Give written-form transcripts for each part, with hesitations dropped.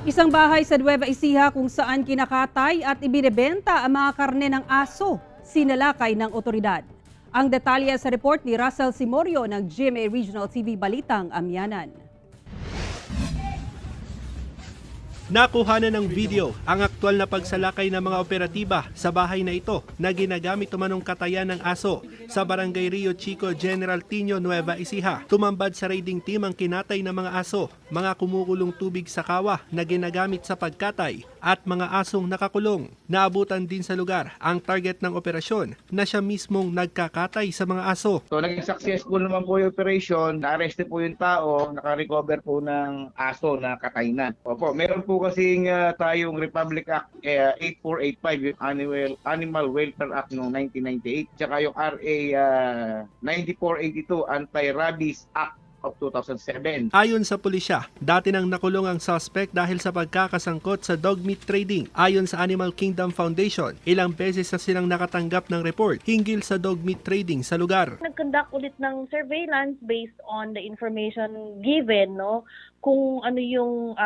Isang bahay sa Nueva Ecija kung saan kinakatay at ibinebenta ang mga karne ng aso, sinalakay ng otoridad. Ang detalye sa report ni Russell Simorio ng GMA Regional TV Balitang Amyanan. Nakuha na ng video ang aktwal na pagsalakay ng mga operatiba sa bahay na ito na ginagamit umanong katayan ng aso sa Barangay Rio Chico, General Tino, Nueva Ecija. Tumambad sa raiding team ang kinatay ng mga aso, mga kumukulong tubig sa kawa na ginagamit sa pagkatay at mga asong nakakulong. Naabutan din sa lugar ang target ng operasyon na siya mismong nagkakatay sa mga aso. So naging successful naman po yung operation, na-arrest po yung tao, naka-recover po ng aso na katay na. Opo, meron po kasing tayong Republic Act 8485, yung Animal Welfare Act noong 1998, tsaka yung RA 9482, Anti-Rabies Act of 2007. Ayon sa pulisya, dati nang nakulong ang suspect dahil sa pagkakasangkot sa dog meat trading. Ayon sa Animal Kingdom Foundation, ilang beses na silang nakatanggap ng report hinggil sa dog meat trading sa lugar. Nag-conduct ulit ng surveillance based on the information given, no, kung ano yung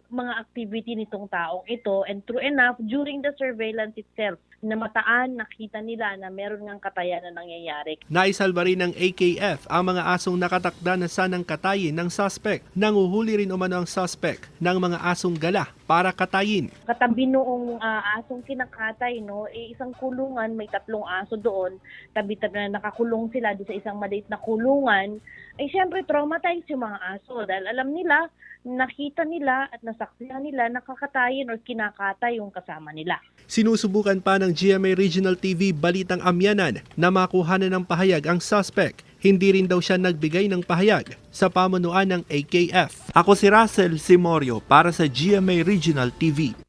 mga activity nitong taong ito, and true enough, during the surveillance itself, namataan, nakita nila na meron ngang katayan na nangyayari. Naisalba rin ng AKF ang mga asong nakatakda na sanang katayin ng suspect. Nanguhuli rin umano ang suspect ng mga asong gala para katayin. Katabi noong asong kinakatay, no, isang kulungan, may 3 aso doon, tabi-tabi na nakakulong sila doon sa isang maliit na kulungan, ay syempre traumatized yung mga aso dahil alam nila, nakita nila at nasaksihan nila nakakatayin o kinakatay yung kasama nila. Sinusubukan pa ng GMA Regional TV Balitang Amyanan na makuhanan ng pahayag ang suspect. Hindi rin daw siya nagbigay ng pahayag sa pamunuan ng AKF. Ako si Russell Simorio para sa GMA Regional TV.